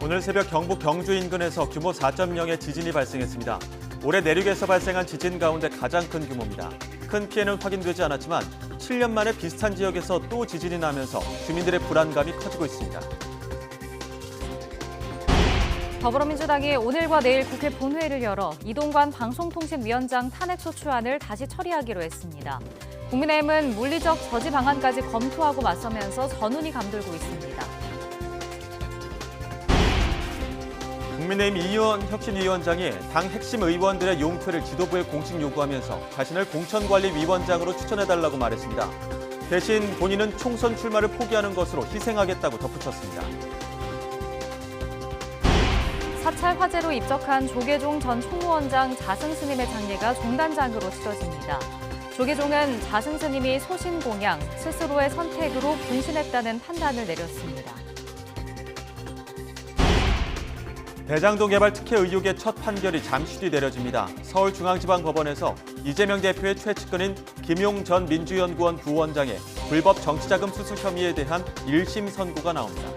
오늘 새벽 경북 경주 인근에서 규모 4.0의 지진이 발생했습니다. 올해 내륙에서 발생한 지진 가운데 가장 큰 규모입니다. 큰 피해는 확인되지 않았지만 7년 만에 비슷한 지역에서 또 지진이 나면서 주민들의 불안감이 커지고 있습니다. 더불어민주당이 오늘과 내일 국회 본회의를 열어 이동관 방송통신위원장 탄핵소추안을 다시 처리하기로 했습니다. 국민의힘은 물리적 저지 방안까지 검토하고 맞서면서 전운이 감돌고 있습니다. 국민의힘 이의원 혁신위원장이 당 핵심 의원들의 용퇴를 지도부에 공식 요구하면서 자신을 공천관리위원장으로 추천해달라고 말했습니다. 대신 본인은 총선 출마를 포기하는 것으로 희생하겠다고 덧붙였습니다. 사찰 화재로 입적한 조계종 전 총무원장 자승스님의 장례가 종단장으로 치러집니다. 조계종은 자승스님이 소신공양, 스스로의 선택으로 분신했다는 판단을 내렸습니다. 대장동 개발 특혜 의혹의 첫 판결이 잠시 뒤 내려집니다. 서울중앙지방법원에서 이재명 대표의 최측근인 김용 전 민주연구원 부원장의 불법 정치자금 수수 혐의에 대한 1심 선고가 나옵니다.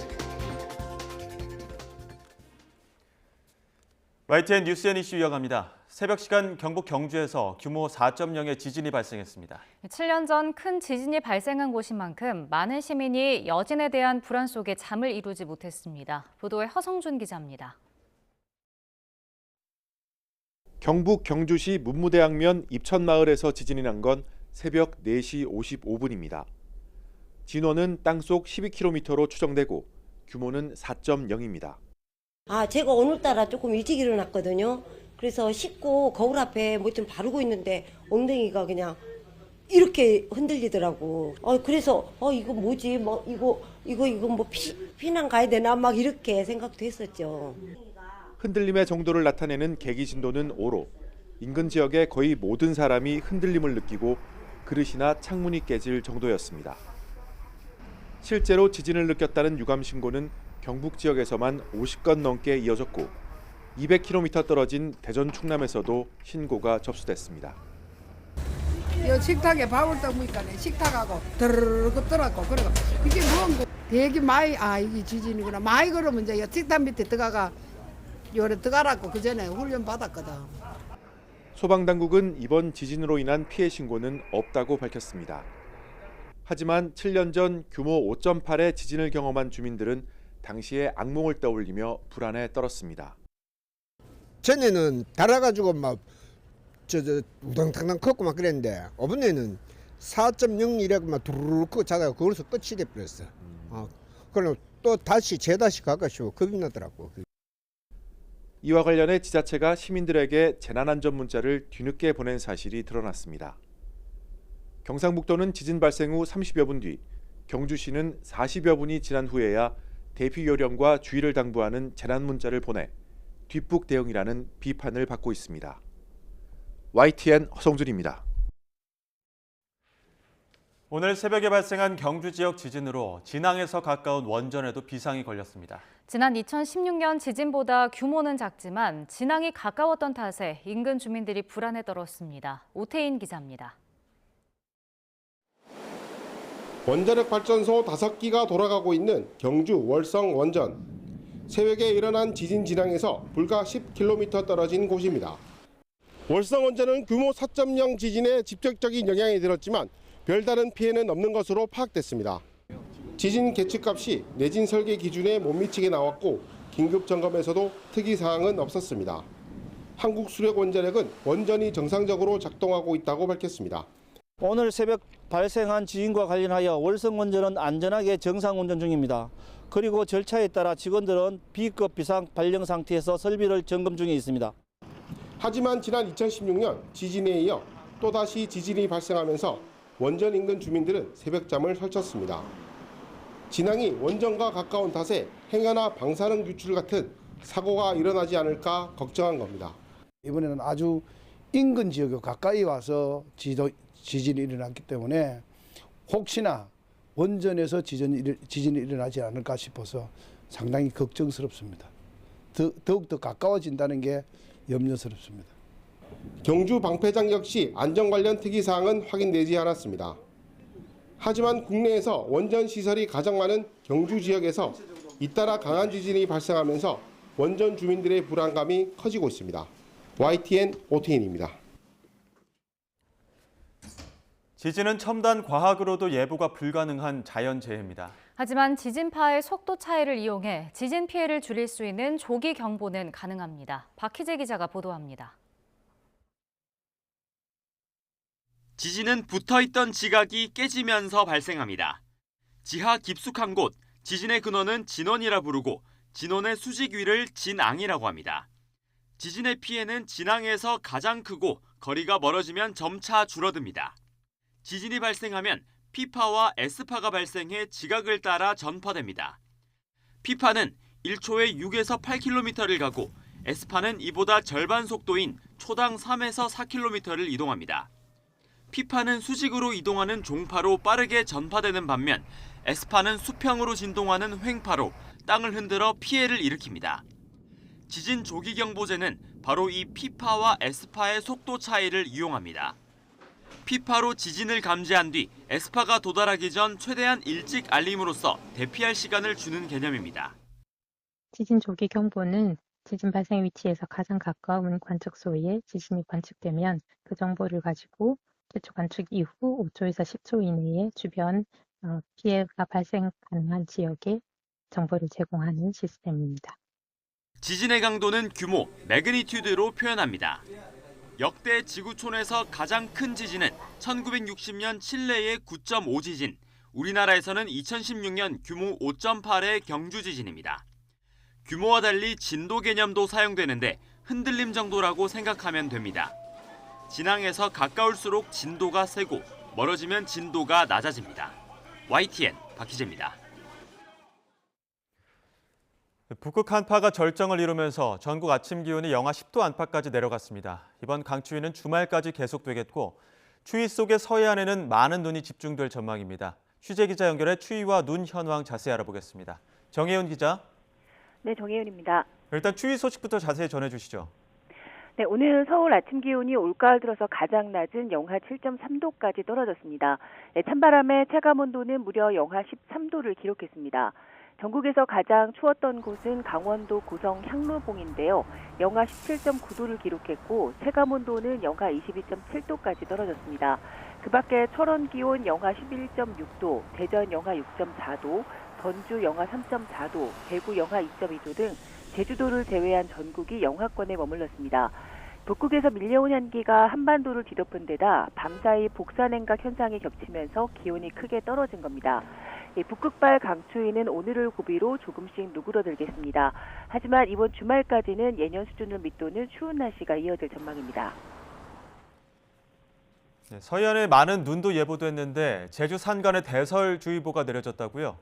YTN 뉴스앤 이슈 이어갑니다. 새벽 시간 경북 경주에서 규모 4.0의 지진이 발생했습니다. 7년 전 큰 지진이 발생한 곳인 만큼 많은 시민이 여진에 대한 불안 속에 잠을 이루지 못했습니다. 보도에 허성준 기자입니다. 경북 경주시 문무대학면 입천마을에서 지진이 난 건 새벽 4시 55분입니다. 진원은 땅속 12km로 추정되고 규모는 4.0입니다. 제가 오늘따라 조금 일찍 일어났거든요. 그래서 씻고 거울 앞에 뭐 좀 바르고 있는데 엉덩이가 그냥 이렇게 흔들리더라고. 그래서 이거 뭐지? 뭐 이거 뭐 피난 가야 되나? 막 이렇게 생각도 했었죠. 흔들림의 정도를 나타내는 계기 진도는 5로 인근 지역의 거의 모든 사람이 흔들림을 느끼고 그릇이나 창문이 깨질 정도였습니다. 실제로 지진을 느꼈다는 유감 신고는 경북 지역에서만 50건 넘게 이어졌고 200km 떨어진 대전 충남에서도 신고가 접수됐습니다. 이 식탁에 밥을 떠먹으니까 식탁하고 드르르 떠라고 그래가 이게 뭔고 되게 많이 이게 지진이구나 많이 그러면 이제 식탁 밑에 들어가가 요래 들어가라고 그 전에 훈련 받았거든. 소방당국은 이번 지진으로 인한 피해 신고는 없다고 밝혔습니다. 하지만 7년 전 규모 5.8의 지진을 경험한 주민들은 당시의 악몽을 떠올리며 불안에 떨었습니다. 전에는 달아가지고 막 우당탕당 컸고 막 그랬는데 이번에는 4.0이라고 막 두루룩 크고 자다가 거기서 끝이 돼버렸어. 그럼 또 다시 재다시 가가지고 겁이 나더라고. 이와 관련해 지자체가 시민들에게 재난안전 문자를 뒤늦게 보낸 사실이 드러났습니다. 경상북도는 지진 발생 후 30여 분 뒤, 경주시는 40여 분이 지난 후에야 대피 요령과 주의를 당부하는 재난 문자를 보내 뒷북 대응이라는 비판을 받고 있습니다. YTN 허성준입니다. 오늘 새벽에 발생한 경주 지역 지진으로 진앙에서 가까운 원전에도 비상이 걸렸습니다. 지난 2016년 지진보다 규모는 작지만 진앙이 가까웠던 탓에 인근 주민들이 불안에 떨었습니다. 오태인 기자입니다. 원자력 발전소 5기가 돌아가고 있는 경주 월성 원전. 새벽에 일어난 지진 진앙에서 불과 10km 떨어진 곳입니다. 월성 원전은 규모 4.0 지진에 직접적인 영향이 들었지만 별다른 피해는 없는 것으로 파악됐습니다. 지진 계측값 시 내진 설계 기준에 못 미치게 나왔고 긴급 점검에서도 특이 사항은 없었습니다. 한국수력원자력은 원전이 정상적으로 작동하고 있다고 밝혔습니다. 오늘 새벽 발생한 지진과 관련하여 월성원전은 안전하게 정상 운전 중입니다. 그리고 절차에 따라 직원들은 B급 비상 발령 상태에서 설비를 점검 중에 있습니다. 하지만 지난 2016년 지진에 이어 또다시 지진이 발생하면서 원전 인근 주민들은 새벽잠을 설쳤습니다. 진앙이 원전과 가까운 탓에 행여나 방사능 유출 같은 사고가 일어나지 않을까 걱정한 겁니다. 이번에는 아주 인근 지역에 가까이 와서 지진이 일어났기 때문에 혹시나 원전에서 지진이 일어나지 않을까 싶어서 상당히 걱정스럽습니다. 더욱더 가까워진다는 게 염려스럽습니다. 경주 방패장 역시 안전 관련 특이사항은 확인되지 않았습니다. 하지만 국내에서 원전 시설이 가장 많은 경주 지역에서 잇따라 강한 지진이 발생하면서 원전 주민들의 불안감이 커지고 있습니다. YTN 오태인입니다. 지진은 첨단 과학으로도 예보가 불가능한 자연재해입니다. 하지만 지진파의 속도 차이를 이용해 지진 피해를 줄일 수 있는 조기 경보는 가능합니다. 박희재 기자가 보도합니다. 지진은 붙어있던 지각이 깨지면서 발생합니다. 지하 깊숙한 곳, 지진의 근원은 진원이라 부르고 진원의 수직 위를 진앙이라고 합니다. 지진의 피해는 진앙에서 가장 크고 거리가 멀어지면 점차 줄어듭니다. 지진이 발생하면 P파와 S파가 발생해 지각을 따라 전파됩니다. P파는 1초에 6에서 8km를 가고 S파는 이보다 절반 속도인 초당 3에서 4km를 이동합니다. P파는 수직으로 이동하는 종파로 빠르게 전파되는 반면 S파는 수평으로 진동하는 횡파로 땅을 흔들어 피해를 일으킵니다. 지진 조기경보제는 바로 이 P파와 S파의 속도 차이를 이용합니다. P파로 지진을 감지한 뒤 S파가 도달하기 전 최대한 일찍 알림으로써 대피할 시간을 주는 개념입니다. 지진 조기 경보는 지진 발생 위치에서 가장 가까운 관측소에 지진이 관측되면 그 정보를 가지고 최초 관측 이후 5초에서 10초 이내에 주변 피해가 발생 가능한 지역에 정보를 제공하는 시스템입니다. 지진의 강도는 규모, 매그니튜드로 표현합니다. 역대 지구촌에서 가장 큰 지진은 1960년 칠레의 9.5 지진, 우리나라에서는 2016년 규모 5.8의 경주 지진입니다. 규모와 달리 진도 개념도 사용되는데 흔들림 정도라고 생각하면 됩니다. 진앙에서 가까울수록 진도가 세고 멀어지면 진도가 낮아집니다. YTN 박희재입니다. 북극 한파가 절정을 이루면서 전국 아침 기온이 영하 10도 안팎까지 내려갔습니다. 이번 강추위는 주말까지 계속되겠고 추위 속의 서해안에는 많은 눈이 집중될 전망입니다. 취재 기자 연결해 추위와 눈 현황 자세히 알아보겠습니다. 정혜윤 기자. 네, 정혜윤입니다. 일단 추위 소식부터 자세히 전해주시죠. 네, 오늘 서울 아침 기온이 올가을 들어서 가장 낮은 영하 7.3도까지 떨어졌습니다. 네, 찬바람에 체감 온도는 무려 영하 13도를 기록했습니다. 전국에서 가장 추웠던 곳은 강원도 고성 향로봉인데요. 영하 17.9도를 기록했고 체감 온도는 영하 22.7도까지 떨어졌습니다. 그 밖에 철원 기온 영하 11.6도, 대전 영하 6.4도, 전주 영하 3.4도, 대구 영하 2.2도 등 제주도를 제외한 전국이 영하권에 머물렀습니다. 북극에서 밀려온 한기가 한반도를 뒤덮은 데다 밤사이 복사냉각 현상이 겹치면서 기온이 크게 떨어진 겁니다. 북극발 강추위는 오늘을 고비로 조금씩 누그러들겠습니다. 하지만 이번 주말까지는 예년 수준을 밑도는 추운 날씨가 이어질 전망입니다. 네, 서해안에 많은 눈도 예보됐는데 제주 산간에 대설주의보가 내려졌다고요?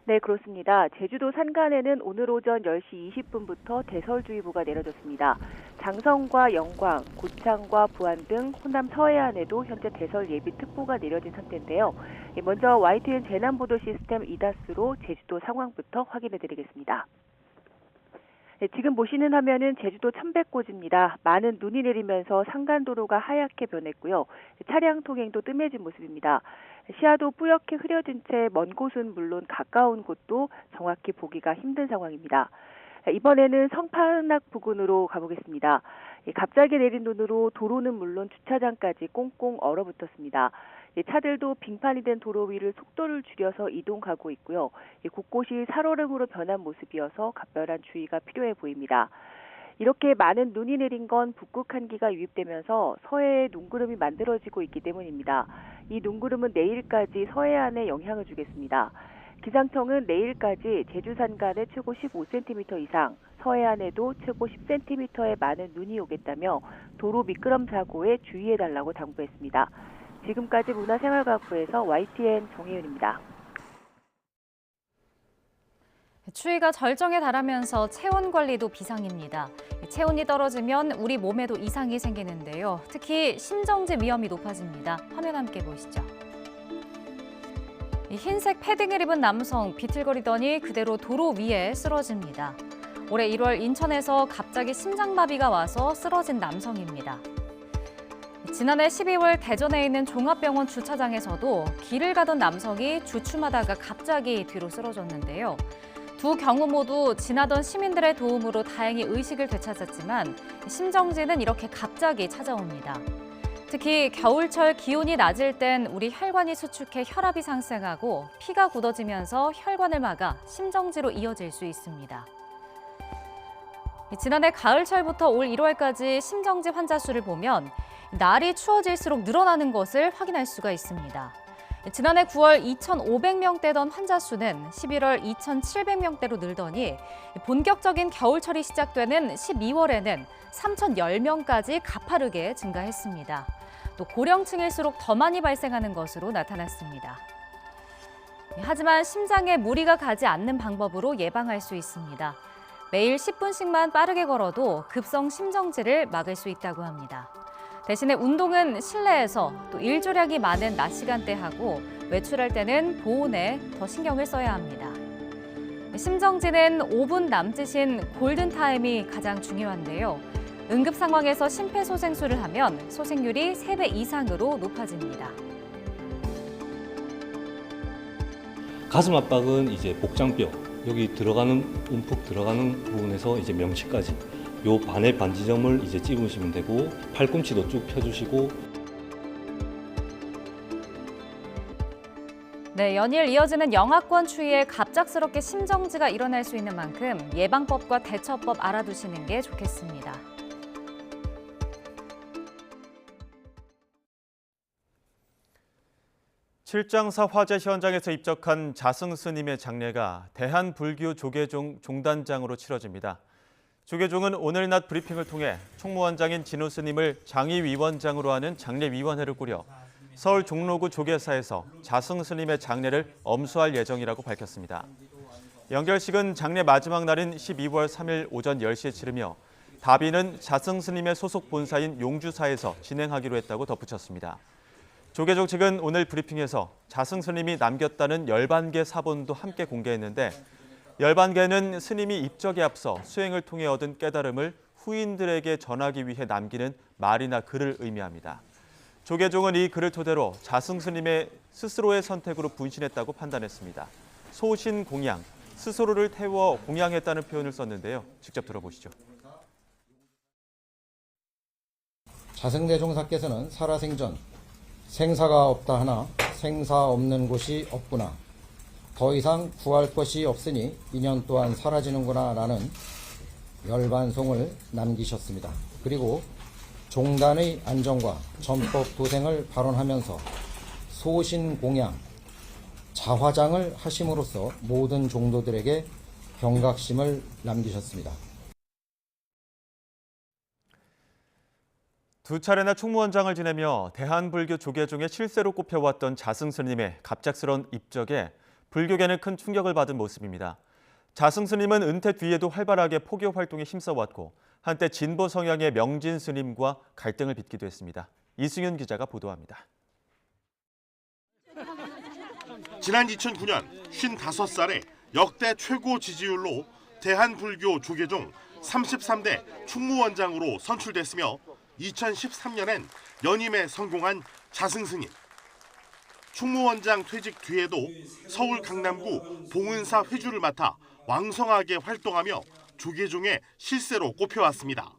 네, 그렇습니다. 제주도 산간에는 오늘 오전 10시 20분부터 대설주의보가 내려졌습니다. 장성과 영광, 고창과 부안 등 호남 서해안에도 현재 대설 예비특보가 내려진 상태인데요. 먼저 YTN 재난보도 시스템 이다스로 제주도 상황부터 확인해드리겠습니다. 네, 지금 보시는 화면은 제주도 천백고지입니다. 많은 눈이 내리면서 산간도로가 하얗게 변했고요. 차량 통행도 뜸해진 모습입니다. 시야도 뿌옇게 흐려진 채 먼 곳은 물론 가까운 곳도 정확히 보기가 힘든 상황입니다. 이번에는 성판악 부근으로 가보겠습니다. 갑자기 내린 눈으로 도로는 물론 주차장까지 꽁꽁 얼어붙었습니다. 차들도 빙판이 된 도로 위를 속도를 줄여서 이동하고 있고요. 곳곳이 살얼음으로 변한 모습이어서 각별한 주의가 필요해 보입니다. 이렇게 많은 눈이 내린 건 북극 한기가 유입되면서 서해에 눈구름이 만들어지고 있기 때문입니다. 이 눈구름은 내일까지 서해안에 영향을 주겠습니다. 기상청은 내일까지 제주 산간에 최고 15cm 이상, 서해안에도 최고 10cm의 많은 눈이 오겠다며 도로 미끄럼 사고에 주의해달라고 당부했습니다. 지금까지 문화생활과학부에서 YTN 정혜윤입니다. 추위가 절정에 달하면서 체온 관리도 비상입니다. 체온이 떨어지면 우리 몸에도 이상이 생기는데요. 특히 심정지 위험이 높아집니다. 화면 함께 보시죠. 흰색 패딩을 입은 남성 비틀거리더니 그대로 도로 위에 쓰러집니다. 올해 1월 인천에서 갑자기 심장마비가 와서 쓰러진 남성입니다. 지난해 12월 대전에 있는 종합병원 주차장에서도 길을 가던 남성이 주춤하다가 갑자기 뒤로 쓰러졌는데요. 두 경우 모두 지나던 시민들의 도움으로 다행히 의식을 되찾았지만 심정지는 이렇게 갑자기 찾아옵니다. 특히 겨울철 기온이 낮을 땐 우리 혈관이 수축해 혈압이 상승하고 피가 굳어지면서 혈관을 막아 심정지로 이어질 수 있습니다. 지난해 가을철부터 올 1월까지 심정지 환자 수를 보면 날이 추워질수록 늘어나는 것을 확인할 수가 있습니다. 지난해 9월 2,500명대던 환자 수는 11월 2,700명대로 늘더니 본격적인 겨울철이 시작되는 12월에는 3,010명까지 가파르게 증가했습니다. 또 고령층일수록 더 많이 발생하는 것으로 나타났습니다. 하지만 심장에 무리가 가지 않는 방법으로 예방할 수 있습니다. 매일 10분씩만 빠르게 걸어도 급성 심정지를 막을 수 있다고 합니다. 대신에 운동은 실내에서 또 일조량이 많은 낮 시간대 하고 외출할 때는 보온에 더 신경을 써야 합니다. 심정지는 5분 남짓인 골든타임이 가장 중요한데요. 응급 상황에서 심폐소생술을 하면 소생률이 3배 이상으로 높아집니다. 가슴 압박은 이제 복장뼈, 여기 들어가는 움푹 들어가는 부분에서 이제 명치까지 요 반의 반지점을 이제 찝으시면 되고 팔꿈치도 쭉 펴주시고. 네, 연일 이어지는 영하권 추위에 갑작스럽게 심정지가 일어날 수 있는 만큼 예방법과 대처법 알아두시는 게 좋겠습니다. 칠장사 화재 현장에서 입적한 자승 스님의 장례가 대한불교 조계종 종단장으로 치러집니다. 조계종은 오늘 낮 브리핑을 통해 총무원장인 진호 스님을 장의위원장으로 하는 장례위원회를 꾸려 서울 종로구 조계사에서 자승 스님의 장례를 엄수할 예정이라고 밝혔습니다. 연결식은 장례 마지막 날인 12월 3일 오전 10시에 치르며 답의는 자승 스님의 소속 본사인 용주사에서 진행하기로 했다고 덧붙였습니다. 조계종 측은 오늘 브리핑에서 자승 스님이 남겼다는 열반계 사본도 함께 공개했는데 열반계는 스님이 입적에 앞서 수행을 통해 얻은 깨달음을 후인들에게 전하기 위해 남기는 말이나 글을 의미합니다. 조계종은 이 글을 토대로 자승 스님의 스스로의 선택으로 분신했다고 판단했습니다. 소신공양, 스스로를 태워 공양했다는 표현을 썼는데요. 직접 들어보시죠. 자승대종사께서는 살아생전 생사가 없다 하나 생사 없는 곳이 없구나. 더 이상 구할 것이 없으니 인연 또한 사라지는구나 라는 열반송을 남기셨습니다. 그리고 종단의 안정과 전법 도생을 발언하면서 소신공양, 자화장을 하심으로써 모든 종도들에게 경각심을 남기셨습니다. 두 차례나 총무원장을 지내며 대한불교 조계종의 실세로 꼽혀왔던 자승 스님의 갑작스러운 입적에 불교계는 큰 충격을 받은 모습입니다. 자승 스님은 은퇴 뒤에도 활발하게 포교 활동에 힘써왔고 한때 진보 성향의 명진 스님과 갈등을 빚기도 했습니다. 이승윤 기자가 보도합니다. 지난 2009년 55살에 역대 최고 지지율로 대한불교 조계종 33대 총무원장으로 선출됐으며 2013년엔 연임에 성공한 자승 스님. 총무원장 퇴직 뒤에도 서울 강남구 봉은사 회주를 맡아 왕성하게 활동하며 조계종의 실세로 꼽혀왔습니다.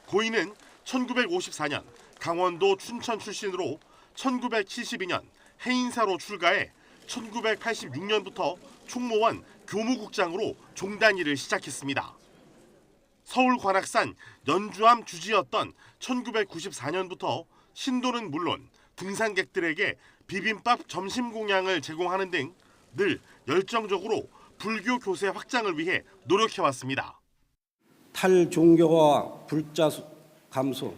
고인은 1954년 강원도 춘천 출신으로 1972년 해인사로 출가해 1986년부터 총무원 교무국장으로 종단 일을 시작했습니다. 서울 관악산 연주암 주지였던 1994년부터 신도는 물론 등산객들에게 비빔밥 점심 공양을 제공하는 등 늘 열정적으로 불교 교세 확장을 위해 노력해왔습니다. 탈종교와 불자 감소,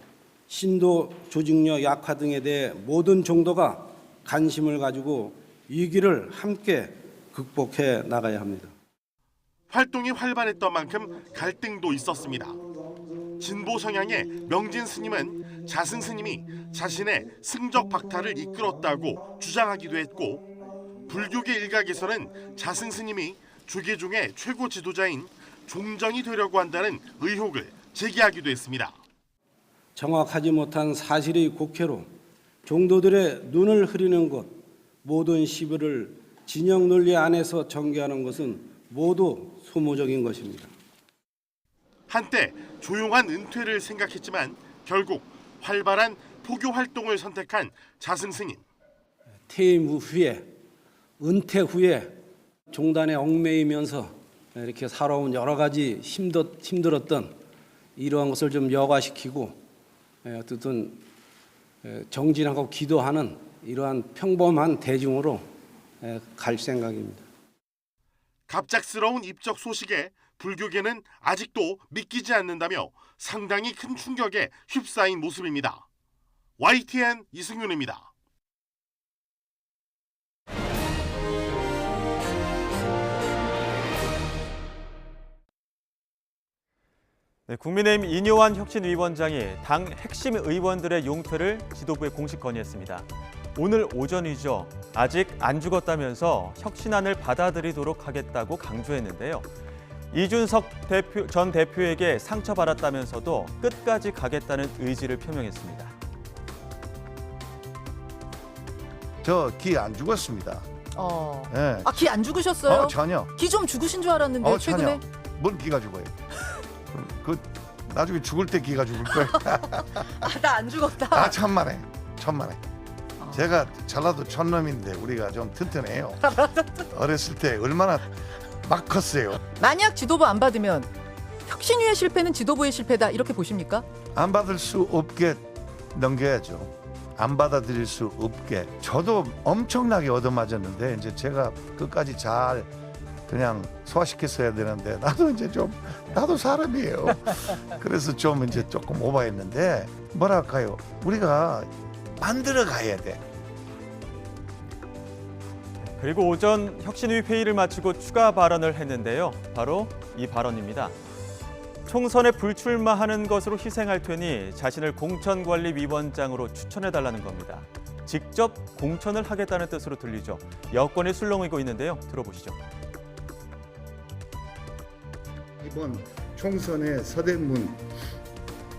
신도 조직력 약화 등에 대해 모든 종도가 관심을 가지고 위기를 함께 극복해 나가야 합니다. 활동이 활발했던 만큼 갈등도 있었습니다. 진보 성향의 명진 스님은 자승 스님이 자신의 승적 박탈을 이끌었다고 주장하기도 했고, 불교계 일각에서는 자승 스님이 조계종의 최고 지도자인 종정이 되려고 한다는 의혹을 제기하기도 했습니다. 정확하지 못한 사실의 곡해로 종도들의 눈을 흐리는 것, 모든 시비를 진영 논리 안에서 전개하는 것은 모두 소모적인 것입니다. 한때 조용한 은퇴를 생각했지만 결국 활발한 포교 활동을 선택한 자승 승인. 퇴임 후에 은퇴 후에 종단에 얽매이면서 이렇게 살아온 여러 가지 힘들었던 이러한 것을 좀 여과시키고 어쨌든 정진하고 기도하는 이러한 평범한 대중으로 갈 생각입니다. 갑작스러운 입적 소식에 불교계는 아직도 믿기지 않는다며 상당히 큰 충격에 휩싸인 모습입니다. YTN 이승윤입니다. 네, 국민의힘 이뇨한 혁신위원장이 당 핵심 의원들의 용퇴를 지도부에 공식 건의했습니다. 오늘 오전이죠. 아직 안 죽었다면서 혁신안을 받아들이도록 하겠다고 강조했는데요. 이준석 전 대표에게 상처받았다면서도 끝까지 가겠다는 의지를 표명했습니다. 저 기 안 죽었습니다. 네. 아, 기 안 죽으셨어요? 전혀. 기 좀 죽으신 줄 알았는데 최근에. 전혀. 뭔 기가 죽어요? 그 나중에 죽을 때 기가 죽을 거예요. 아, 나 안 죽었다. 아, 천만에. 제가 전라도 촌놈인데 우리가 좀 튼튼해요. 어렸을 때 얼마나 막 컸어요. 만약 지도부 안 받으면 혁신위의 실패는 지도부의 실패다 이렇게 보십니까? 안 받을 수 없게 넘겨야죠. 안 받아들일 수 없게. 저도 엄청나게 얻어맞았는데 이제 제가 끝까지 잘 그냥 소화시켰어야 되는데 나도 사람이에요. 그래서 좀 이제 조금 오버했는데 뭐랄까요? 우리가 만들어 가야 돼. 그리고 오전 혁신위 회의를 마치고 추가 발언을 했는데요. 바로 이 발언입니다. 총선에 불출마하는 것으로 희생할 테니 자신을 공천관리위원장으로 추천해달라는 겁니다. 직접 공천을 하겠다는 뜻으로 들리죠. 여권이 술렁이고 있는데요. 들어보시죠. 이번 총선의 서대문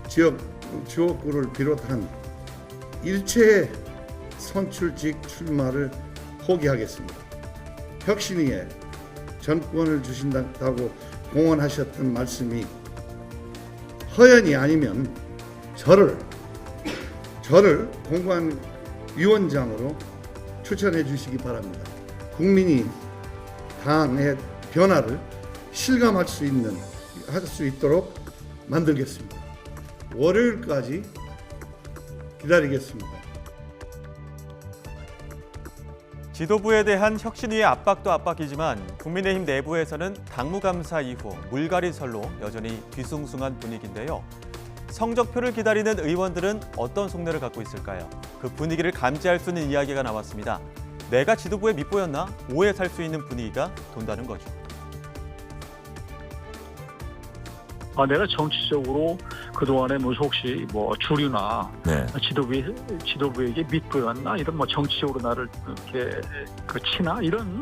지역구를 비롯한 일체의 선출직 출마를 포기하겠습니다. 혁신위에 전권을 주신다고 공언하셨던 말씀이 허연이 아니면 저를 공관위원장으로 추천해 주시기 바랍니다. 국민이 당의 변화를 실감할 수 있도록 만들겠습니다. 월요일까지 기다리겠습니다. 지도부에 대한 혁신위의 압박도 압박이지만 국민의힘 내부에서는 당무감사 이후 물갈이설로 여전히 뒤숭숭한 분위기인데요. 성적표를 기다리는 의원들은 어떤 속내를 갖고 있을까요? 그 분위기를 감지할 수 있는 이야기가 나왔습니다. 내가 지도부에 밑보였나? 오해 살 수 있는 분위기가 돈다는 거죠. 내가 정치적으로 그동안에 혹시 주류나 지도부에게 밑보였나 이런 정치적으로 나를 이렇게 치나 이런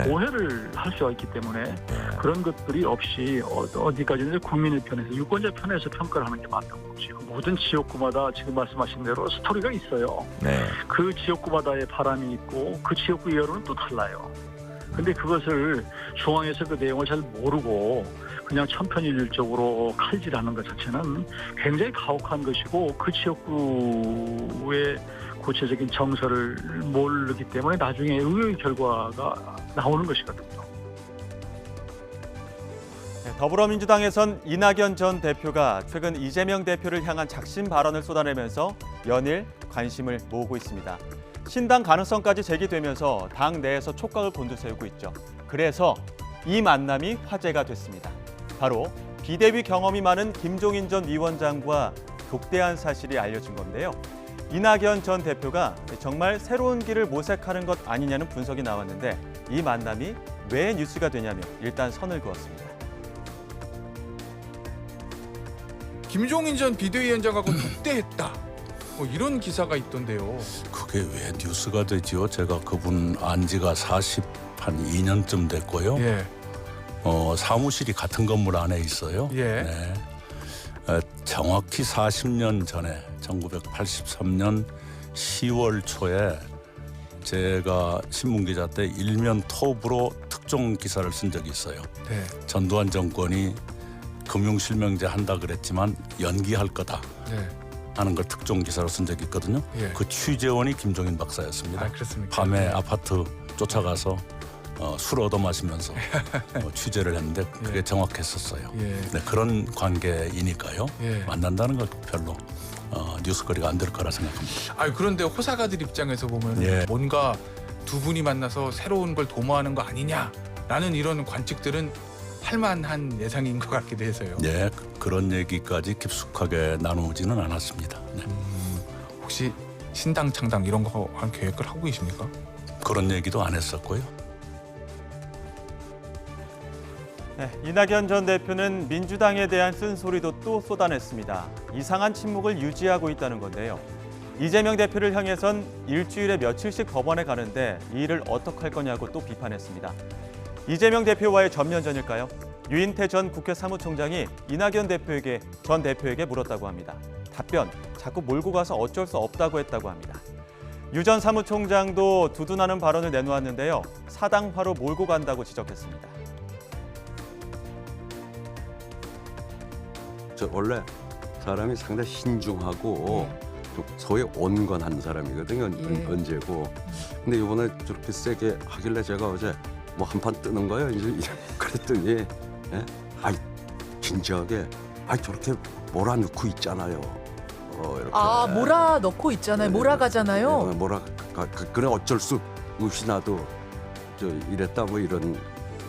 오해를 할 수가 있기 때문에 그런 것들이 없이 어디까지는 국민의 편에서 유권자 편에서 평가를 하는 게 맞다고 보죠. 모든 지역구마다 지금 말씀하신 대로 스토리가 있어요. 그 지역구마다의 바람이 있고 그 지역구 여론은 또 달라요. 근데 그것을 중앙에서 그 내용을 잘 모르고 그냥 천편일률적으로 칼질하는 것 자체는 굉장히 가혹한 것이고 그 지역구의 구체적인 정서를 모르기 때문에 나중에 의외의 결과가 나오는 것이거든요. 더불어민주당에선 이낙연 전 대표가 최근 이재명 대표를 향한 작심 발언을 쏟아내면서 연일 관심을 모으고 있습니다. 신당 가능성까지 제기되면서 당 내에서 촉각을 곤두세우고 있죠. 그래서 이 만남이 화제가 됐습니다. 바로 비대위 경험이 많은 김종인 전 위원장과 독대한 사실이 알려진 건데요. 이낙연 전 대표가 정말 새로운 길을 모색하는 것 아니냐는 분석이 나왔는데 이 만남이 왜 뉴스가 되냐며 일단 선을 그었습니다. 김종인 전 비대위원장하고 독대했다. 이런 기사가 있던데요. 그게 왜 뉴스가 되지요? 제가 그분 안 지가 2년쯤 됐고요. 사무실이 같은 건물 안에 있어요. 정확히 40년 전에 1983년 10월 초에 제가 신문기자 때 일면 톱으로 특종 기사를 쓴 적이 있어요. 네. 전두환 정권이 금융실명제 한다 그랬지만 연기할 거다 네. 하는 걸 특종 기사로 쓴 적이 있거든요. 예. 그 취재원이 김종인 박사였습니다. 그렇습니까? 밤에 네. 아파트 쫓아가서 술 얻어 마시면서 취재를 했는데 그게 정확했었어요. 예. 네, 그런 관계이니까요. 예. 만난다는 건 별로 뉴스거리가 안 될 거라 생각합니다. 그런데 호사가들 입장에서 보면 예. 뭔가 두 분이 만나서 새로운 걸 도모하는 거 아니냐라는 이런 관측들은 할만한 예상인 것 같기도 해서요. 네, 그런 얘기까지 깊숙하게 나누지는 않았습니다. 네. 혹시 신당 창당 이런 거 한 계획을 하고 계십니까? 그런 얘기도 안 했었고요. 네, 이낙연 전 대표는 민주당에 대한 쓴소리도 또 쏟아냈습니다. 이상한 침묵을 유지하고 있다는 건데요. 이재명 대표를 향해선 일주일에 며칠씩 법원에 가는데 이 일을 어떻게 할 거냐고 또 비판했습니다. 이재명 대표와의 전면전일까요? 유인태 전 국회 사무총장이 이낙연 전 대표에게 물었다고 합니다. 답변, 자꾸 몰고 가서 어쩔 수 없다고 했다고 합니다. 유 전 사무총장도 두둔하는 발언을 내놓았는데요. 사당화로 몰고 간다고 지적했습니다. 저 원래 사람이 상당히 신중하고 좀 소위 온건한 사람이거든요. 언제고. 근데 이번에 저렇게 세게 하길래 제가 어제 뭐 한판 뜨는 거예요. 이제 그랬더니 아이 진지하게 저렇게 몰아넣고 있잖아요. 이렇게. 몰아넣고 있잖아요. 몰아가잖아요. 그래 어쩔 수 없이 나도 이랬다 뭐 이런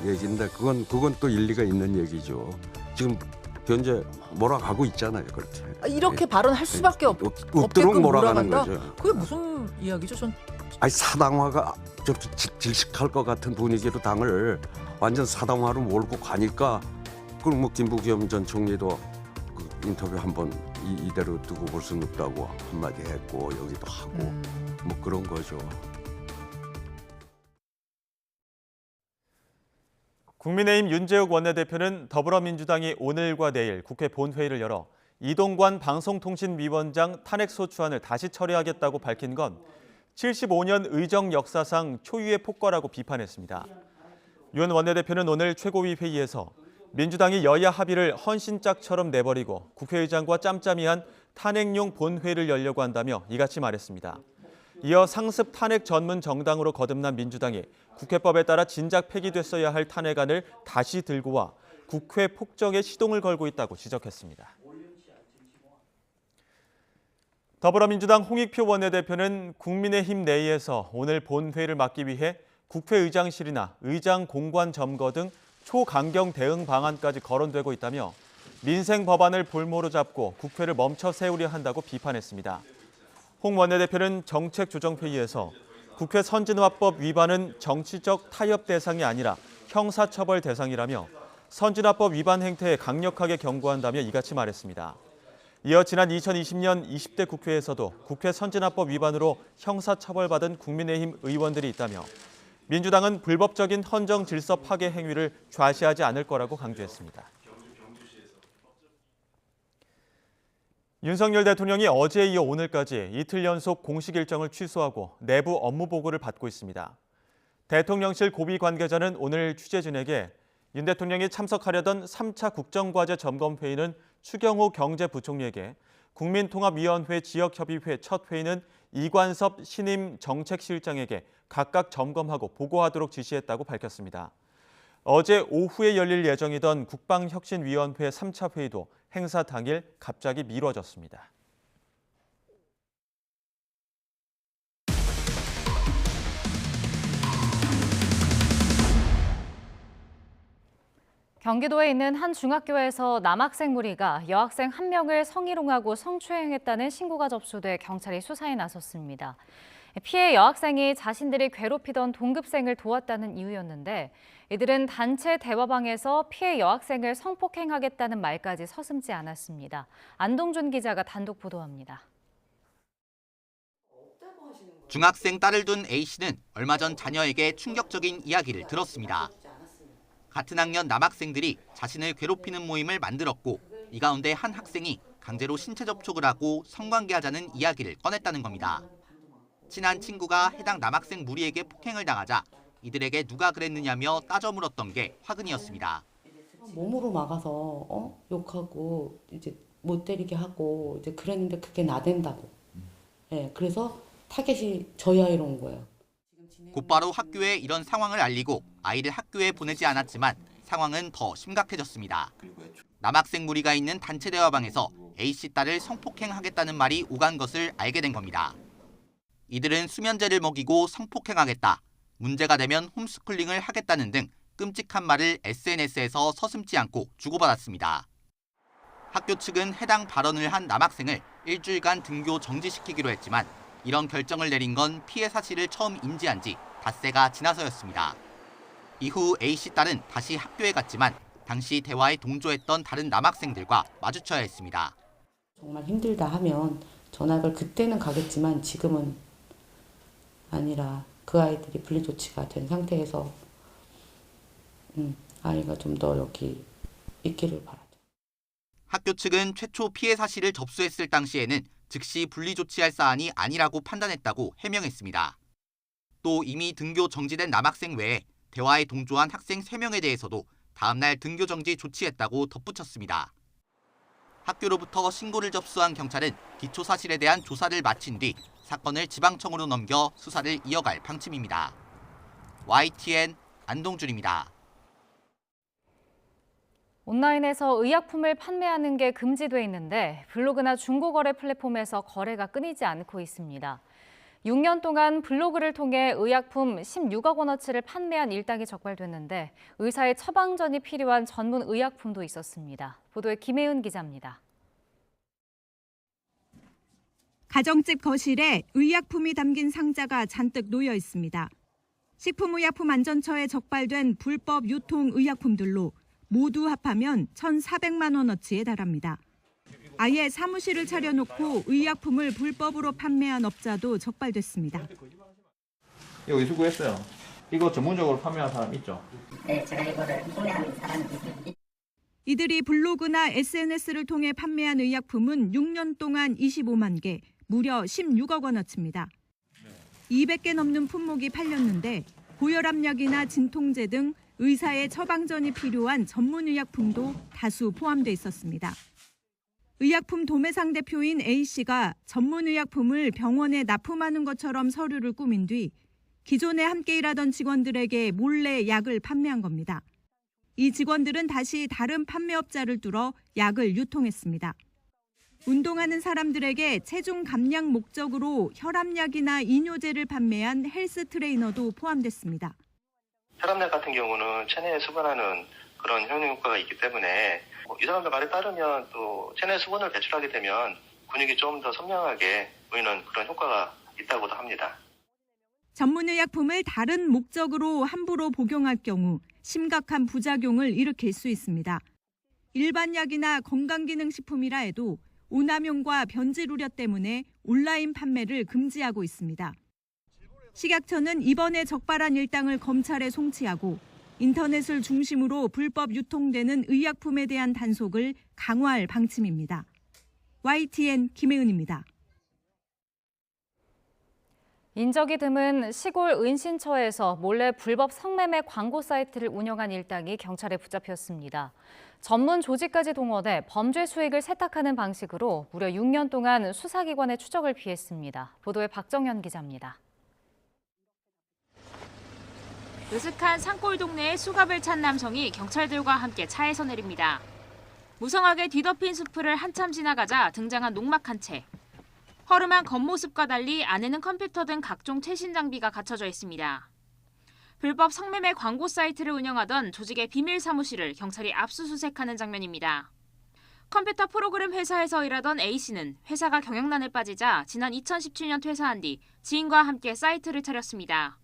얘기인데 그건 또 일리가 있는 얘기죠. 지금 현재 몰아가고 있잖아요. 그렇게. 이렇게 발언할 수밖에 없도록 없게끔 몰아가는 몰아간다? 거죠. 그게 무슨 이야기죠? 전 사당화가 저렇게 질식할 것 같은 분위기로 당을 완전 사당화로 몰고 가니까 그럼 뭐 김부겸 전 총리도 그 인터뷰 한번 이대로 두고 볼 수는 없다고 한마디 했고 여기도 하고 뭐 그런 거죠. 국민의힘 윤재욱 원내대표는 더불어민주당이 오늘과 내일 국회 본회의를 열어 이동관 방송통신위원장 탄핵소추안을 다시 처리하겠다고 밝힌 건 75년 의정 역사상 초유의 폭거라고 비판했습니다. 윤 원내대표는 오늘 최고위 회의에서 민주당이 여야 합의를 헌신짝처럼 내버리고 국회의장과 짬짬이한 탄핵용 본회의를 열려고 한다며 이같이 말했습니다. 이어 상습 탄핵 전문 정당으로 거듭난 민주당이 국회법에 따라 진작 폐기됐어야 할 탄핵안을 다시 들고 와 국회 폭정에 시동을 걸고 있다고 지적했습니다. 더불어민주당 홍익표 원내대표는 국민의힘 내에서 오늘 본회의를 막기 위해 국회의장실이나 의장 공관 점거 등 초강경 대응 방안까지 거론되고 있다며 민생 법안을 볼모로 잡고 국회를 멈춰 세우려 한다고 비판했습니다. 홍 원내대표는 정책조정회의에서 국회 선진화법 위반은 정치적 타협 대상이 아니라 형사처벌 대상이라며 선진화법 위반 행태에 강력하게 경고한다며 이같이 말했습니다. 이어 지난 2020년 20대 국회에서도 국회 선진화법 위반으로 형사처벌받은 국민의힘 의원들이 있다며 민주당은 불법적인 헌정 질서 파괴 행위를 좌시하지 않을 거라고 강조했습니다. 윤석열 대통령이 어제에 이어 오늘까지 이틀 연속 공식 일정을 취소하고 내부 업무 보고를 받고 있습니다. 대통령실 고위 관계자는 오늘 취재진에게 윤 대통령이 참석하려던 3차 국정과제 점검회의는 추경호 경제부총리에게, 국민통합위원회 지역협의회 첫 회의는 이관섭 신임 정책실장에게 각각 점검하고 보고하도록 지시했다고 밝혔습니다. 어제 오후에 열릴 예정이던 국방혁신위원회 3차 회의도 행사 당일 갑자기 미뤄졌습니다. 경기도에 있는 한 중학교에서 남학생 무리가 여학생 1명을 성희롱하고 성추행했다는 신고가 접수돼 경찰이 수사에 나섰습니다. 피해 여학생이 자신들이 괴롭히던 동급생을 도왔다는 이유였는데 이들은 단체 대화방에서 피해 여학생을 성폭행하겠다는 말까지 서슴지 않았습니다. 안동준 기자가 단독 보도합니다. 중학생 딸을 둔 A씨는 얼마 전 자녀에게 충격적인 이야기를 들었습니다. 같은 학년 남학생들이 자신을 괴롭히는 모임을 만들었고 이 가운데 한 학생이 강제로 신체 접촉을 하고 성관계하자는 이야기를 꺼냈다는 겁니다. 친한 친구가 해당 남학생 무리에게 폭행을 당하자 이들에게 누가 그랬느냐며 따져 물었던 게 화근이었습니다. 몸으로 막아서 욕하고 이제 못 때리게 하고 이제 그랬는데 그게 나댄다고. 네, 그래서 타겟이 저희 아이로 온 거예요. 곧바로 학교에 이런 상황을 알리고 아이를 학교에 보내지 않았지만 상황은 더 심각해졌습니다. 남학생 무리가 있는 단체 대화방에서 A씨 딸을 성폭행하겠다는 말이 오간 것을 알게 된 겁니다. 이들은 수면제를 먹이고 성폭행하겠다, 문제가 되면 홈스쿨링을 하겠다는 등 끔찍한 말을 SNS에서 서슴지 않고 주고받았습니다. 학교 측은 해당 발언을 한 남학생을 일주일간 등교 정지시키기로 했지만 이런 결정을 내린 건 피해 사실을 처음 인지한 지 닷새가 지나서였습니다. 이후 A씨 딸은 다시 학교에 갔지만 당시 대화에 동조했던 다른 남학생들과 마주쳐야 했습니다. 정말 힘들다 하면 전학을 그때는 가겠지만 지금은 아니라 그 아이들이 분리조치가 된 상태에서 아이가 좀 더 여기 있기를 바라죠. 학교 측은 최초 피해 사실을 접수했을 당시에는 즉시 분리조치할 사안이 아니라고 판단했다고 해명했습니다. 또 이미 등교 정지된 남학생 외에 대화에 동조한 학생 3명에 대해서도 다음날 등교 정지 조치했다고 덧붙였습니다. 학교로부터 신고를 접수한 경찰은 기초 사실에 대한 조사를 마친 뒤 사건을 지방청으로 넘겨 수사를 이어갈 방침입니다. YTN 안동준입니다. 온라인에서 의약품을 판매하는 게 금지돼 있는데 블로그나 중고거래 플랫폼에서 거래가 끊이지 않고 있습니다. 6년 동안 블로그를 통해 의약품 16억 원어치를 판매한 일당이 적발됐는데 의사의 처방전이 필요한 전문 의약품도 있었습니다. 보도에 김혜은 기자입니다. 가정집 거실에 의약품이 담긴 상자가 잔뜩 놓여 있습니다. 식품의약품안전처에 적발된 불법 유통 의약품들로 모두 합하면 1,400만 원어치에 달합니다. 아예 사무실을 차려놓고 의약품을 불법으로 판매한 업자도 적발됐습니다. 이거 어디서 구했어요? 이거 전문적으로 판매하는 사람 있죠? 네, 제가 이거를 판매하는 사람이 있습니다. 이들이 블로그나 SNS를 통해 판매한 의약품은 6년 동안 25만 개, 무려 16억 원어치입니다. 200개 넘는 품목이 팔렸는데 고혈압약이나 진통제 등 의사의 처방전이 필요한 전문의약품도 다수 포함돼 있었습니다. 의약품 도매상 대표인 A씨가 전문의약품을 병원에 납품하는 것처럼 서류를 꾸민 뒤 기존에 함께 일하던 직원들에게 몰래 약을 판매한 겁니다. 이 직원들은 다시 다른 판매업자를 뚫어 약을 유통했습니다. 운동하는 사람들에게 체중 감량 목적으로 혈압약이나 이뇨제를 판매한 헬스 트레이너도 포함됐습니다. 혈압약 같은 경우는 체내에 수분하는 그런 효능효과가 있기 때문에 이 사람들 말에 따르면 또 체내 수분을 배출하게 되면 근육이 좀 더 선명하게 보이는 그런 효과가 있다고도 합니다. 전문의약품을 다른 목적으로 함부로 복용할 경우 심각한 부작용을 일으킬 수 있습니다. 일반 약이나 건강기능식품이라 해도 오남용과 변질 우려 때문에 온라인 판매를 금지하고 있습니다. 식약처는 이번에 적발한 일당을 검찰에 송치하고 인터넷을 중심으로 불법 유통되는 의약품에 대한 단속을 강화할 방침입니다. YTN 김혜은입니다. 인적이 드문 시골 은신처에서 몰래 불법 성매매 광고 사이트를 운영한 일당이 경찰에 붙잡혔습니다. 전문 조직까지 동원해 범죄 수익을 세탁하는 방식으로 무려 6년 동안 수사기관의 추적을 피했습니다. 보도에 박정현 기자입니다. 으슥한 산골 동네에 수갑을 찬 남성이 경찰들과 함께 차에서 내립니다. 무성하게 뒤덮인 수풀을 한참 지나가자 등장한 농막한 채. 허름한 겉모습과 달리 안에는 컴퓨터 등 각종 최신 장비가 갖춰져 있습니다. 불법 성매매 광고 사이트를 운영하던 조직의 비밀 사무실을 경찰이 압수수색하는 장면입니다. 컴퓨터 프로그램 회사에서 일하던 A씨는 회사가 경영난에 빠지자 지난 2017년 퇴사한 뒤 지인과 함께 사이트를 차렸습니다.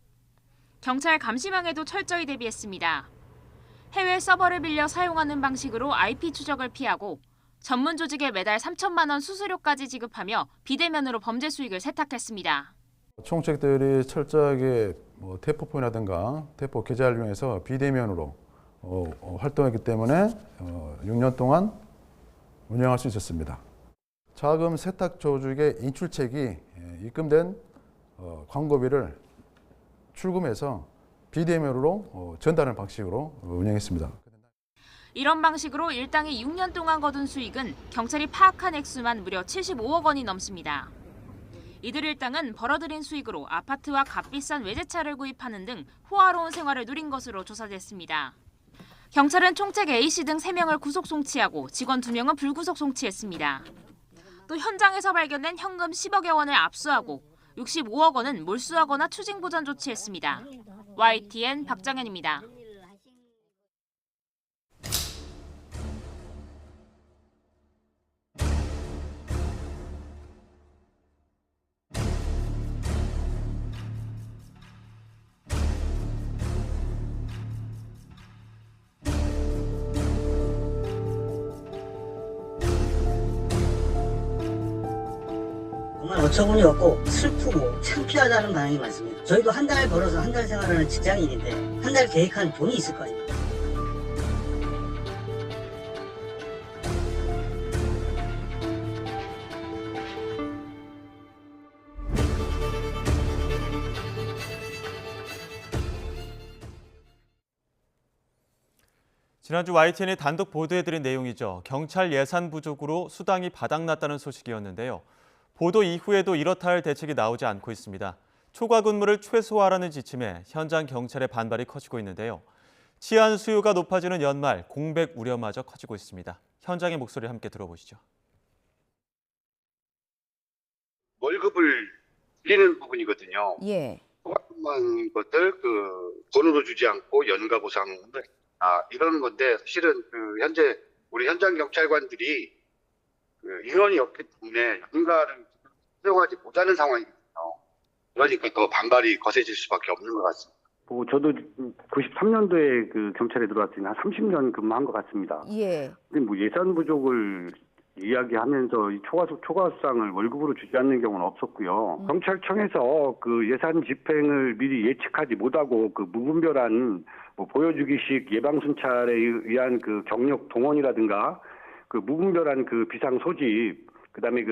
경찰 감시망에도 철저히 대비했습니다. 해외 서버를 빌려 사용하는 방식으로 IP 추적을 피하고 전문 조직에 매달 3천만 원 수수료까지 지급하며 비대면으로 범죄 수익을 세탁했습니다. 총책들이 철저하게 대포폰이라든가 대포 계좌를 이용해서 비대면으로 활동했기 때문에 6년 동안 운영할 수 있었습니다. 자금 세탁 조직의 인출책이 입금된 광고비를 출금해서 비대면으로 전달하는 방식으로 운영했습니다. 이런 방식으로 일당이 6년 동안 거둔 수익은 경찰이 파악한 액수만 무려 75억 원이 넘습니다. 이들 일당은 벌어들인 수익으로 아파트와 값비싼 외제차를 구입하는 등 호화로운 생활을 누린 것으로 조사됐습니다. 경찰은 총책 A씨 등 3명을 구속 송치하고 직원 2명은 불구속 송치했습니다. 또 현장에서 발견된 현금 10억여 원을 압수하고 65억 원은 몰수하거나 추징보전 조치했습니다. YTN 박정현입니다. 정말 어처구니 없고 슬프고 창피하다는 반응이 많습니다. 저희도 한 달 벌어서 한 달 생활하는 직장인인데 한 달 계획한 돈이 있을 거 아닙니까? 지난주 YTN이 단독 보도해드린 내용이죠. 경찰 예산 부족으로 수당이 바닥났다는 소식이었는데요. 보도 이후에도 이렇다 할 대책이 나오지 않고 있습니다. 초과 근무를 최소화하라는 지침에 현장 경찰의 반발이 커지고 있는데요. 치안 수요가 높아지는 연말, 공백 우려마저 커지고 있습니다. 현장의 목소리를 함께 들어보시죠. 월급을 드리는 부분이거든요. 예. 그만 것들 돈으로 주지 않고 연가 보상 이런 건데 사실은 현재 우리 현장 경찰관들이 인원이 없기 때문에 연가를 사용하지 못하는 상황이거든요. 그러니까 더 반발이 거세질 수밖에 없는 것 같습니다. 저도 93년도에 경찰에 들어왔으니 한 30년 근무한 것 같습니다. 예. 근데 예산 부족을 이야기하면서 이 초과 수당을 월급으로 주지 않는 경우는 없었고요. 경찰청에서 예산 집행을 미리 예측하지 못하고 무분별한 보여주기식 예방 순찰에 의한 경력 동원이라든가 무분별한 비상 소집, 그다음에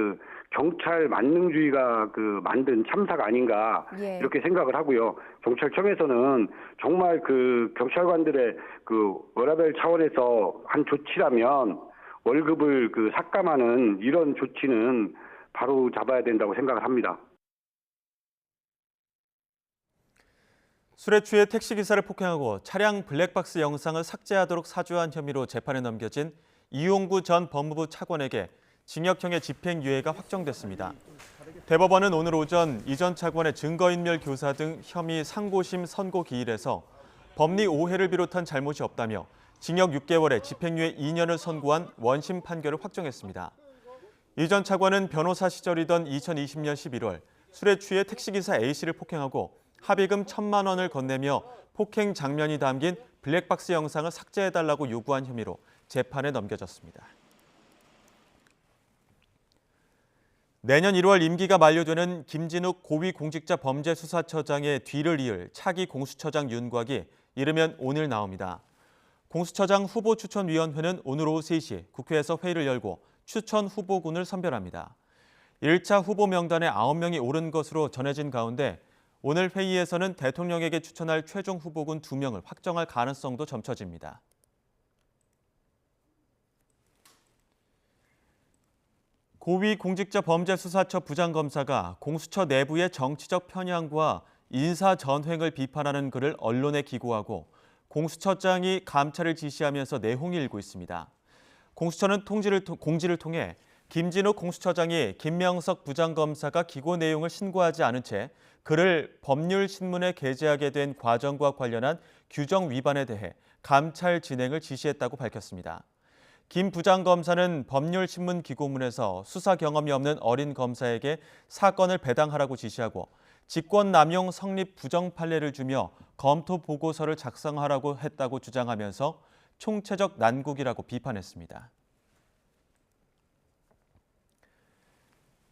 경찰 만능주의가 만든 참사가 아닌가 예. 이렇게 생각을 하고요. 경찰청에서는 정말 경찰관들의 워라밸 차원에서 한 조치라면 월급을 삭감하는 이런 조치는 바로 잡아야 된다고 생각을 합니다. 술에 취해 택시기사를 폭행하고 차량 블랙박스 영상을 삭제하도록 사주한 혐의로 재판에 넘겨진 이용구 전 법무부 차관에게 징역형의 집행유예가 확정됐습니다. 대법원은 오늘 오전 이 전 차관의 증거인멸 교사 등 혐의 상고심 선고 기일에서 법리 오해를 비롯한 잘못이 없다며 징역 6개월에 집행유예 2년을 선고한 원심 판결을 확정했습니다. 이 전 차관은 변호사 시절이던 2020년 11월 술에 취해 택시기사 A씨를 폭행하고 합의금 1,000만 원을 건네며 폭행 장면이 담긴 블랙박스 영상을 삭제해달라고 요구한 혐의로 재판에 넘겨졌습니다. 내년 1월 임기가 만료되는 김진욱 고위공직자범죄수사처장의 뒤를 이을 차기 공수처장 윤곽이 이르면 오늘 나옵니다. 공수처장 후보추천위원회는 오늘 오후 3시 국회에서 회의를 열고 추천 후보군을 선별합니다. 1차 후보 명단에 9명이 오른 것으로 전해진 가운데 오늘 회의에서는 대통령에게 추천할 최종 후보군 2명을 확정할 가능성도 점쳐집니다. 고위공직자범죄수사처 부장검사가 공수처 내부의 정치적 편향과 인사 전횡을 비판하는 글을 언론에 기고하고 공수처장이 감찰을 지시하면서 내홍이 일고 있습니다. 공수처는 공지를 통해 김진욱 공수처장이 김명석 부장검사가 기고 내용을 신고하지 않은 채 글을 법률신문에 게재하게 된 과정과 관련한 규정 위반에 대해 감찰 진행을 지시했다고 밝혔습니다. 김 부장검사는 법률신문 기고문에서 수사 경험이 없는 어린 검사에게 사건을 배당하라고 지시하고 직권남용 성립 부정 판례를 주며 검토 보고서를 작성하라고 했다고 주장하면서 총체적 난국이라고 비판했습니다.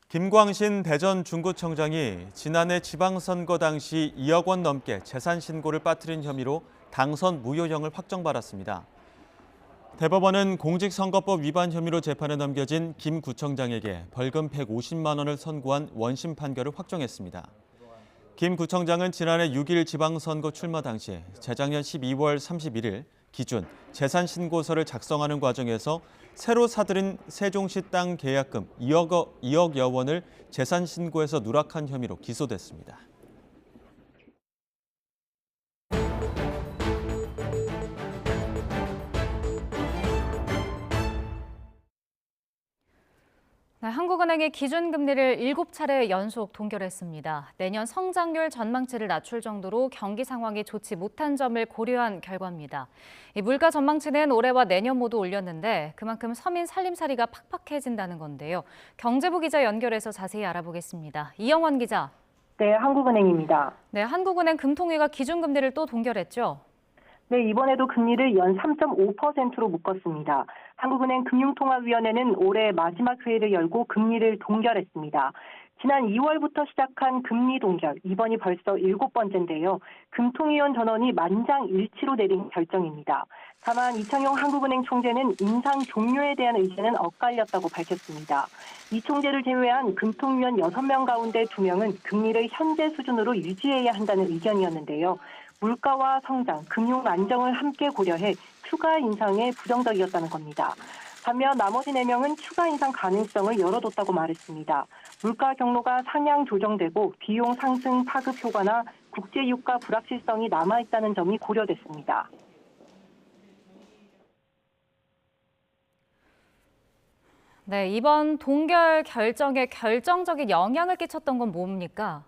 김광신 대전 중구청장이 지난해 지방선거 당시 2억 원 넘게 재산 신고를 빠뜨린 혐의로 당선 무효형을 확정받았습니다. 대법원은 공직선거법 위반 혐의로 재판에 넘겨진 김 구청장에게 벌금 150만 원을 선고한 원심 판결을 확정했습니다. 김 부청장은 지난해 6일 지방선거 출마 당시 재작년 12월 31일 기준 재산신고서를 작성하는 과정에서 새로 사들인 세종시 땅 계약금 2억여 원을 재산신고에서 누락한 혐의로 기소됐습니다. 네, 한국은행이 기준금리를 7차례 연속 동결했습니다. 내년 성장률 전망치를 낮출 정도로 경기 상황이 좋지 못한 점을 고려한 결과입니다. 이 물가 전망치는 올해와 내년 모두 올렸는데 그만큼 서민 살림살이가 팍팍해진다는 건데요. 경제부 기자 연결해서 자세히 알아보겠습니다. 이영원 기자. 네, 한국은행입니다. 네, 한국은행 금통위가 기준금리를 또 동결했죠? 네, 이번에도 금리를 연 3.5%로 묶었습니다. 한국은행 금융통화위원회는 올해 마지막 회의를 열고 금리를 동결했습니다. 지난 2월부터 시작한 금리 동결, 이번이 벌써 7번째인데요. 금통위원 전원이 만장일치로 내린 결정입니다. 다만 이창용 한국은행 총재는 인상 종료에 대한 의견은 엇갈렸다고 밝혔습니다. 이 총재를 제외한 금통위원 6명 가운데 2명은 금리를 현재 수준으로 유지해야 한다는 의견이었는데요. 물가와 성장, 금융 안정을 함께 고려해 추가 인상에 부정적이었다는 겁니다. 반면 나머지 4명은 추가 인상 가능성을 열어뒀다고 말했습니다. 물가 경로가 상향 조정되고 비용 상승 파급 효과나 국제 유가 불확실성이 남아있다는 점이 고려됐습니다. 네, 이번 동결 결정에 결정적인 영향을 끼쳤던 건 뭡니까?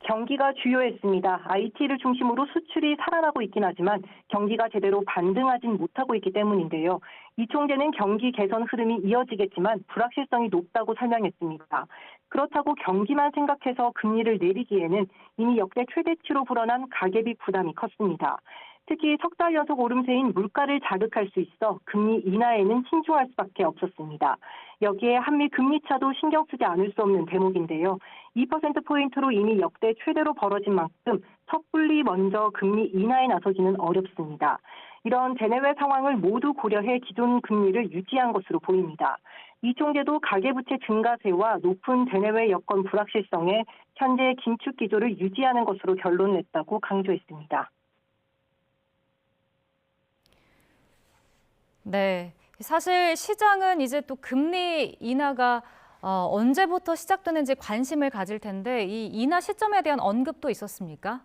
경기가 주요했습니다. IT를 중심으로 수출이 살아나고 있긴 하지만 경기가 제대로 반등하진 못하고 있기 때문인데요. 이 총재는 경기 개선 흐름이 이어지겠지만 불확실성이 높다고 설명했습니다. 그렇다고 경기만 생각해서 금리를 내리기에는 이미 역대 최대치로 불어난 가계비 부담이 컸습니다. 특히 석 달 연속 오름세인 물가를 자극할 수 있어 금리 인하에는 신중할 수밖에 없었습니다. 여기에 한미 금리 차도 신경 쓰지 않을 수 없는 대목인데요. 2%포인트로 이미 역대 최대로 벌어진 만큼 섣불리 먼저 금리 인하에 나서기는 어렵습니다. 이런 대내외 상황을 모두 고려해 기존 금리를 유지한 것으로 보입니다. 이 총재도 가계부채 증가세와 높은 대내외 여건 불확실성에 현재 긴축 기조를 유지하는 것으로 결론냈다고 강조했습니다. 네, 사실 시장은 이제 또 금리 인하가 언제부터 시작되는지 관심을 가질 텐데 이 인하 시점에 대한 언급도 있었습니까?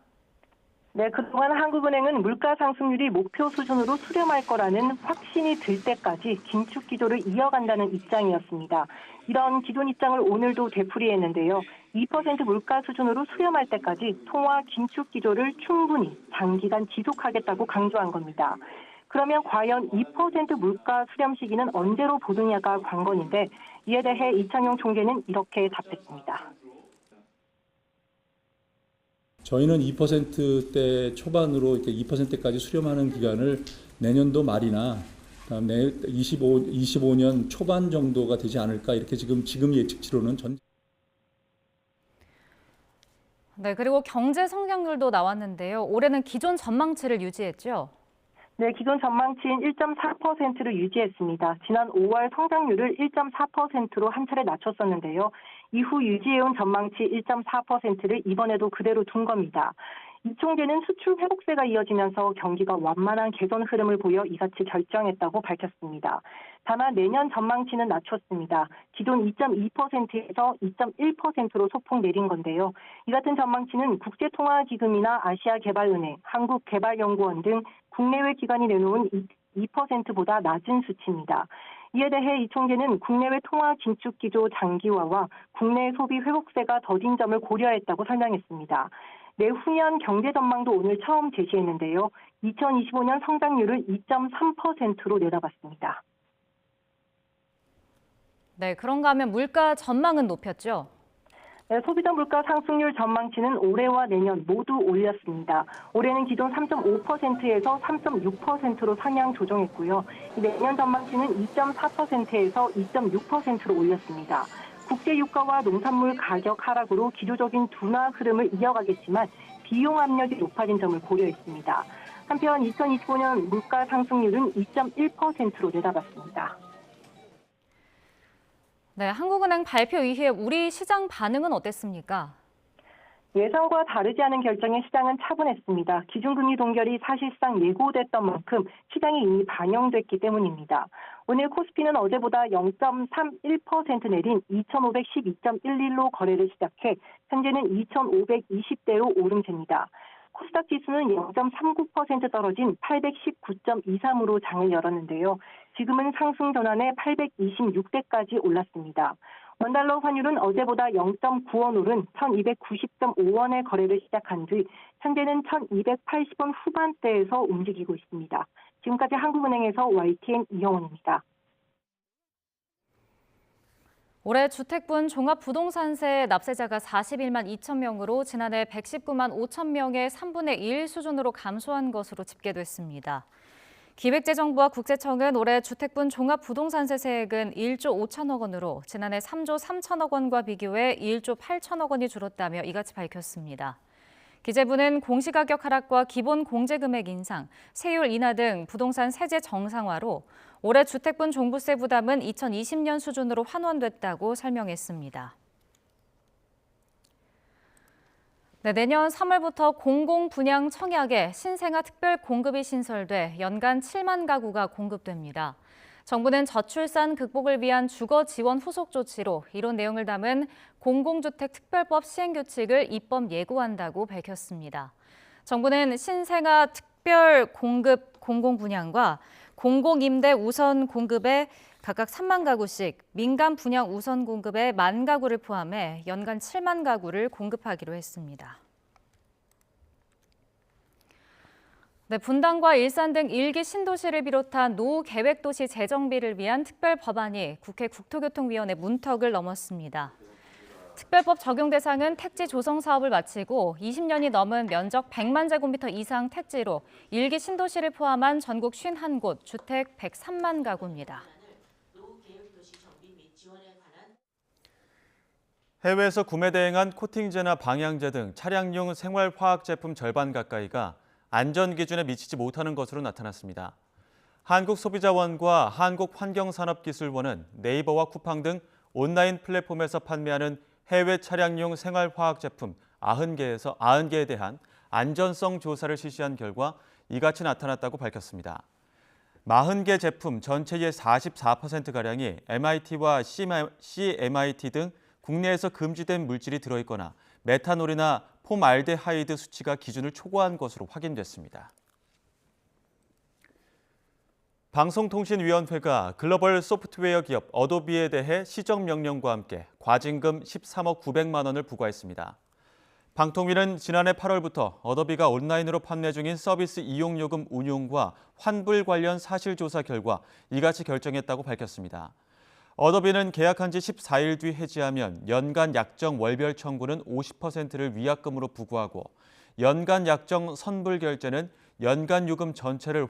네, 그동안 한국은행은 물가 상승률이 목표 수준으로 수렴할 거라는 확신이 들 때까지 긴축 기조를 이어간다는 입장이었습니다. 이런 기존 입장을 오늘도 되풀이했는데요. 2% 물가 수준으로 수렴할 때까지 통화 긴축 기조를 충분히 장기간 지속하겠다고 강조한 겁니다. 그러면 과연 2% 물가 수렴 시기는 언제로 보느냐가 관건인데 이에 대해 이창용 총재는 이렇게 답했습니다. 저희는 2%대 초반으로 이렇게 2%까지 수렴하는 기간을 내년도 말이나 다음에 25년 초반 정도가 되지 않을까 이렇게 지금 예측치로는 네, 그리고 경제 성장률도 나왔는데요. 올해는 기존 전망치를 유지했죠? 네, 기존 전망치인 1.4%를 유지했습니다. 지난 5월 성장률을 1.4%로 한 차례 낮췄었는데요. 이후 유지해온 전망치 1.4%를 이번에도 그대로 둔 겁니다. 이 총재는 수출 회복세가 이어지면서 경기가 완만한 개선 흐름을 보여 이같이 결정했다고 밝혔습니다. 다만 내년 전망치는 낮췄습니다. 기존 2.2%에서 2.1%로 소폭 내린 건데요. 이 같은 전망치는 국제통화기금이나 아시아개발은행, 한국개발연구원 등 국내외 기관이 내놓은 2%보다 낮은 수치입니다. 이에 대해 이 총재는 국내외 통화 긴축 기조 장기화와 국내 소비 회복세가 더딘 점을 고려했다고 설명했습니다. 내후년 경제 전망도 오늘 처음 제시했는데요. 2025년 성장률을 2.3%로 내다봤습니다. 네, 그런가 하면 물가 전망은 높였죠? 네, 소비자 물가 상승률 전망치는 올해와 내년 모두 올렸습니다. 올해는 기존 3.5%에서 3.6%로 상향 조정했고요. 내년 전망치는 2.4%에서 2.6%로 올렸습니다. 국제 유가와 농산물 가격 하락으로 기조적인 둔화 흐름을 이어가겠지만 비용 압력이 높아진 점을 고려했습니다. 한편 2025년 물가 상승률은 2.1%로 내다봤습니다. 네, 한국은행 발표 이후에 우리 시장 반응은 어땠습니까? 예상과 다르지 않은 결정에 시장은 차분했습니다. 기준금리 동결이 사실상 예고됐던 만큼 시장에 이미 반영됐기 때문입니다. 오늘 코스피는 어제보다 0.31% 내린 2,512.11로 거래를 시작해 현재는 2,520대로 오름세입니다. 코스닥 지수는 0.39% 떨어진 819.23으로 장을 열었는데요. 지금은 상승 전환에 826대까지 올랐습니다. 원달러 환율은 어제보다 0.9원 오른 1290.5원에 거래를 시작한 뒤 현재는 1280원 후반대에서 움직이고 있습니다. 지금까지 한국은행에서 YTN 이영원입니다. 올해 주택분 종합부동산세 납세자가 41만 2천 명으로 지난해 119만 5천 명의 3분의 1 수준으로 감소한 것으로 집계됐습니다. 기획재정부와 국세청은 올해 주택분 종합부동산세 세액은 1조 5천억 원으로 지난해 3조 3천억 원과 비교해 1조 8천억 원이 줄었다며 이같이 밝혔습니다. 기재부는 공시가격 하락과 기본 공제금액 인상, 세율 인하 등 부동산 세제 정상화로 올해 주택분 종부세 부담은 2020년 수준으로 환원됐다고 설명했습니다. 네, 내년 3월부터 공공분양 청약에 신생아 특별 공급이 신설돼 연간 7만 가구가 공급됩니다. 정부는 저출산 극복을 위한 주거 지원 후속 조치로 이런 내용을 담은 공공주택 특별법 시행규칙을 입법 예고한다고 밝혔습니다. 정부는 신생아 특별 공급 공공분양과 공공임대 우선 공급에 각각 3만 가구씩, 민간 분양 우선 공급에 1만 가구를 포함해 연간 7만 가구를 공급하기로 했습니다. 네, 분당과 일산 등 1기 신도시를 비롯한 노후 계획도시 재정비를 위한 특별 법안이 국회 국토교통위원회 문턱을 넘었습니다. 특별법 적용 대상은 택지 조성 사업을 마치고 20년이 넘은 면적 100만 제곱미터 이상 택지로 1기 신도시를 포함한 전국 51곳, 주택 103만 가구입니다. 해외에서 구매 대행한 코팅제나 방향제 등 차량용 생활화학 제품 절반 가까이가 안전 기준에 미치지 못하는 것으로 나타났습니다. 한국소비자원과 한국환경산업기술원은 네이버와 쿠팡 등 온라인 플랫폼에서 판매하는 해외 차량용 생활화학 제품 90개에 대한 안전성 조사를 실시한 결과 이같이 나타났다고 밝혔습니다. 40개 제품 전체의 44%가량이 MIT와 CMIT 등 국내에서 금지된 물질이 들어있거나 메탄올이나 폼알데하이드 수치가 기준을 초과한 것으로 확인됐습니다. 방송통신위원회가 글로벌 소프트웨어 기업 어도비에 대해 시정명령과 함께 과징금 13억 900만 원을 부과했습니다. 방통위는 지난해 8월부터 어도비가 온라인으로 판매 중인 서비스 이용요금 운용과 환불 관련 사실조사 결과 이같이 결정했다고 밝혔습니다. 어도비는 계약한 지 14일 뒤 해지하면 연간 약정 월별 청구는 50%를 위약금으로 부과하고 연간 약정 선불 결제는 연간 요금 전체를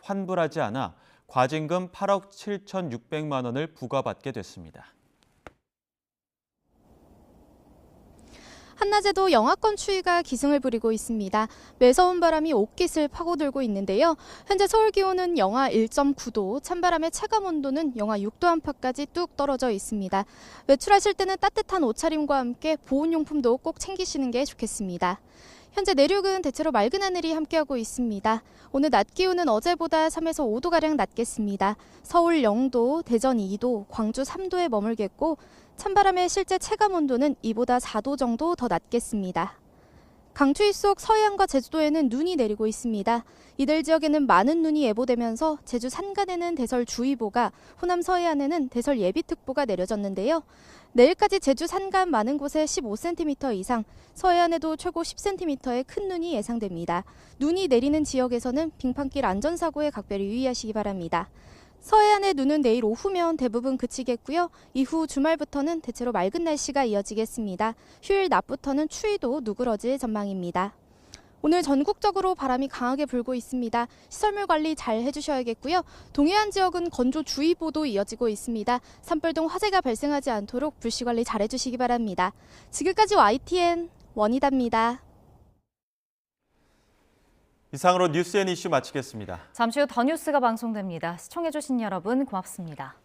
환불하지 않아 과징금 8억 7,600만 원을 부과받게 됐습니다. 한낮에도 영하권 추위가 기승을 부리고 있습니다. 매서운 바람이 옷깃을 파고들고 있는데요. 현재 서울 기온은 영하 1.9도, 찬바람의 체감 온도는 영하 6도 안팎까지 뚝 떨어져 있습니다. 외출하실 때는 따뜻한 옷차림과 함께 보온용품도 꼭 챙기시는 게 좋겠습니다. 현재 내륙은 대체로 맑은 하늘이 함께하고 있습니다. 오늘 낮 기온은 어제보다 3에서 5도가량 낮겠습니다. 서울 0도, 대전 2도, 광주 3도에 머물겠고 찬바람의 실제 체감 온도는 이보다 4도 정도 더 낮겠습니다. 강추위 속 서해안과 제주도에는 눈이 내리고 있습니다. 이들 지역에는 많은 눈이 예보되면서 제주 산간에는 대설주의보가, 호남 서해안에는 대설예비특보가 내려졌는데요. 내일까지 제주 산간 많은 곳에 15cm 이상, 서해안에도 최고 10cm의 큰 눈이 예상됩니다. 눈이 내리는 지역에서는 빙판길 안전사고에 각별히 유의하시기 바랍니다. 서해안의 눈은 내일 오후면 대부분 그치겠고요. 이후 주말부터는 대체로 맑은 날씨가 이어지겠습니다. 휴일 낮부터는 추위도 누그러질 전망입니다. 오늘 전국적으로 바람이 강하게 불고 있습니다. 시설물 관리 잘 해주셔야겠고요. 동해안 지역은 건조주의보도 이어지고 있습니다. 산불 등 화재가 발생하지 않도록 불씨 관리 잘 해주시기 바랍니다. 지금까지 YTN 원희다입니다. 이상으로 뉴스앤이슈 마치겠습니다. 잠시 후 더 뉴스가 방송됩니다. 시청해주신 여러분 고맙습니다.